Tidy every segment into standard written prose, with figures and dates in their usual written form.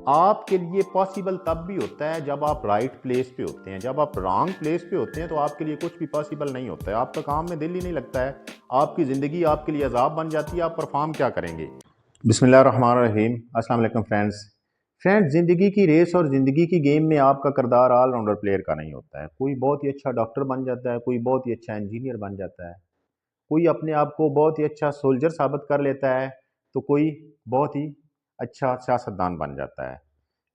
آپ کے لیے پاسبل تب بھی ہوتا ہے جب آپ رائٹ پلیس پہ ہوتے ہیں. جب آپ رانگ پلیس پہ ہوتے ہیں تو آپ کے لیے کچھ بھی پاسبل نہیں ہوتا ہے. آپ کا کام میں دل ہی نہیں لگتا ہے. آپ کی زندگی آپ کے لیے عذاب بن جاتی ہے. آپ پرفارم کیا کریں گے؟ بسم اللہ الرحمن الرحیم. السلام علیکم فرینڈز. زندگی کی ریس اور زندگی کی گیم میں آپ کا کردار آل راؤنڈر پلیئر کا نہیں ہوتا ہے. کوئی بہت ہی اچھا ڈاکٹر بن جاتا ہے, کوئی بہت ہی اچھا انجینئر بن جاتا ہے, کوئی اپنے آپ کو بہت ہی اچھا سولجر ثابت کر لیتا ہے, تو کوئی بہت ہی اچھا سیاستدان بن جاتا ہے.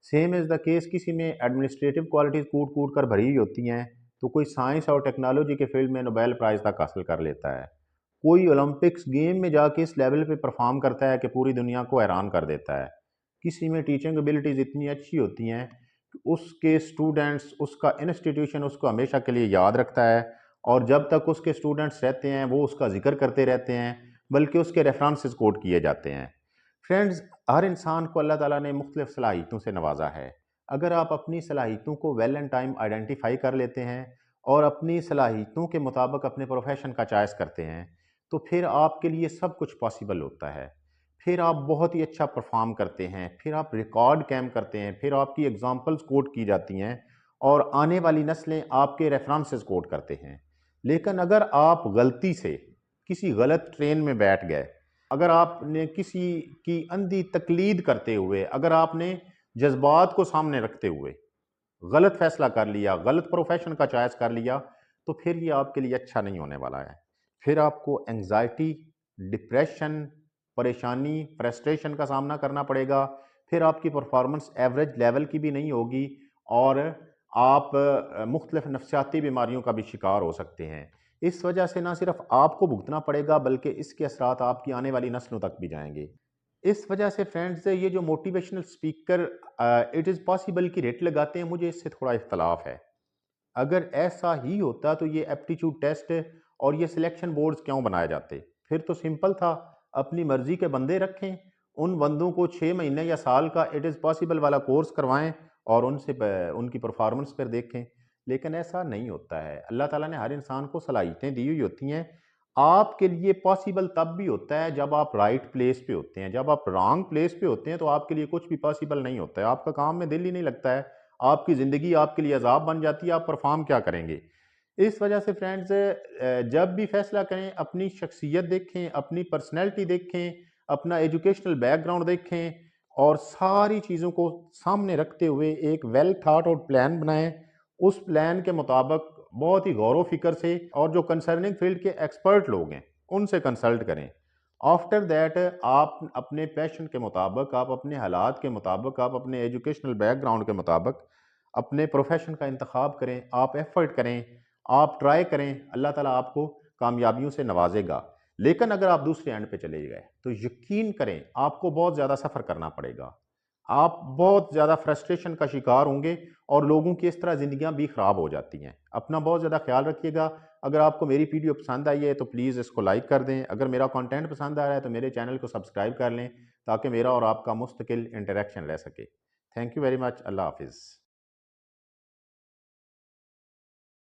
سیم از دا کیس کسی میں ایڈمنسٹریٹو کوالٹیز کوٹ کوٹ کر بھری ہوئی ہوتی ہیں, تو کوئی سائنس اور ٹیکنالوجی کے فیلڈ میں نوبیل پرائز تک حاصل کر لیتا ہے. کوئی اولمپکس گیم میں جا کے اس لیول پہ پرفارم کرتا ہے کہ پوری دنیا کو حیران کر دیتا ہے. کسی میں ٹیچنگ ابیلٹیز اتنی اچھی ہوتی ہیں کہ اس کے اسٹوڈنٹس, اس کا انسٹیٹیوشن اس کو ہمیشہ کے لیے یاد رکھتا ہے, اور جب تک اس کے اسٹوڈنٹس رہتے ہیں وہ اس کا ذکر کرتے رہتے ہیں, بلکہ اس کے ریفرنسز کوٹ کیے جاتے ہیں. فرینڈز, ہر انسان کو اللہ تعالیٰ نے مختلف صلاحیتوں سے نوازا ہے. اگر آپ اپنی صلاحیتوں کو ویل اینڈ ٹائم آئیڈینٹیفائی کر لیتے ہیں اور اپنی صلاحیتوں کے مطابق اپنے پروفیشن کا چوائس کرتے ہیں, تو پھر آپ کے لیے سب کچھ پاسبل ہوتا ہے. پھر آپ بہت ہی اچھا پرفارم کرتے ہیں, پھر آپ ریکارڈ قائم کرتے ہیں, پھر آپ کی ایگزامپلز کوٹ کی جاتی ہیں اور آنے والی نسلیں آپ کے ریفرنسز کوٹ کرتے ہیں. لیکن اگر آپ غلطی سے کسی غلط ٹرین میں بیٹھ گئے, اگر آپ نے کسی کی اندھی تقلید کرتے ہوئے, اگر آپ نے جذبات کو سامنے رکھتے ہوئے غلط فیصلہ کر لیا, غلط پروفیشن کا چوائس کر لیا, تو پھر یہ آپ کے لیے اچھا نہیں ہونے والا ہے. پھر آپ کو انگزائٹی, ڈپریشن, پریشانی, فرسٹریشن کا سامنا کرنا پڑے گا. پھر آپ کی پرفارمنس ایوریج لیول کی بھی نہیں ہوگی, اور آپ مختلف نفسیاتی بیماریوں کا بھی شکار ہو سکتے ہیں. اس وجہ سے نہ صرف آپ کو بھگتنا پڑے گا, بلکہ اس کے اثرات آپ کی آنے والی نسلوں تک بھی جائیں گے. اس وجہ سے فرینڈز, یہ جو motivational speaker it is possible کی ریٹ لگاتے ہیں, مجھے اس سے تھوڑا اختلاف ہے. اگر ایسا ہی ہوتا تو یہ ایپٹیچیوڈ ٹیسٹ اور یہ سلیکشن بورڈز کیوں بنائے جاتے؟ پھر تو سمپل تھا, اپنی مرضی کے بندے رکھیں, ان بندوں کو 6 مہینے یا سال کا اٹ از پاسبل والا کورس کروائیں اور ان کی پرفارمنس پر دیکھیں. لیکن ایسا نہیں ہوتا ہے. اللہ تعالیٰ نے ہر انسان کو صلاحیتیں دی ہوئی ہوتی ہیں. آپ کے لیے پاسبل تب بھی ہوتا ہے جب آپ رائٹ پلیس پہ ہوتے ہیں. جب آپ رانگ پلیس پہ ہوتے ہیں تو آپ کے لیے کچھ بھی پاسبل نہیں ہوتا ہے. آپ کا کام میں دل ہی نہیں لگتا ہے. آپ کی زندگی آپ کے لیے عذاب بن جاتی ہے. آپ پرفارم کیا کریں گے؟ اس وجہ سے فرینڈز, جب بھی فیصلہ کریں اپنی شخصیت دیکھیں, اپنی پرسنالٹی دیکھیں, اپنا ایجوکیشنل بیک گراؤنڈ دیکھیں, اور ساری چیزوں کو سامنے رکھتے ہوئے ایک ویل تھاٹ آؤٹ پلان بنائیں. اس پلان کے مطابق بہت ہی غور و فکر سے, اور جو کنسرننگ فیلڈ کے ایکسپرٹ لوگ ہیں ان سے کنسلٹ کریں. آفٹر دیٹ آپ اپنے پیشن کے مطابق, آپ اپنے حالات کے مطابق, آپ اپنے ایجوکیشنل بیک گراؤنڈ کے مطابق اپنے پروفیشن کا انتخاب کریں. آپ ایفرٹ کریں, آپ ٹرائی کریں, اللہ تعالیٰ آپ کو کامیابیوں سے نوازے گا. لیکن اگر آپ دوسرے اینڈ پہ چلے گئے تو یقین کریں آپ کو بہت زیادہ سفر کرنا پڑے گا. آپ بہت زیادہ فرسٹریشن کا شکار ہوں گے, اور لوگوں کی اس طرح زندگیاں بھی خراب ہو جاتی ہیں. اپنا بہت زیادہ خیال رکھیے گا. اگر آپ کو میری ویڈیو پسند آئی ہے تو پلیز اس کو لائک کر دیں. اگر میرا کانٹینٹ پسند آ رہا ہے تو میرے چینل کو سبسکرائب کر لیں, تاکہ میرا اور آپ کا مستقل انٹریکشن رہ سکے. Thank you very much. اللہ حافظ.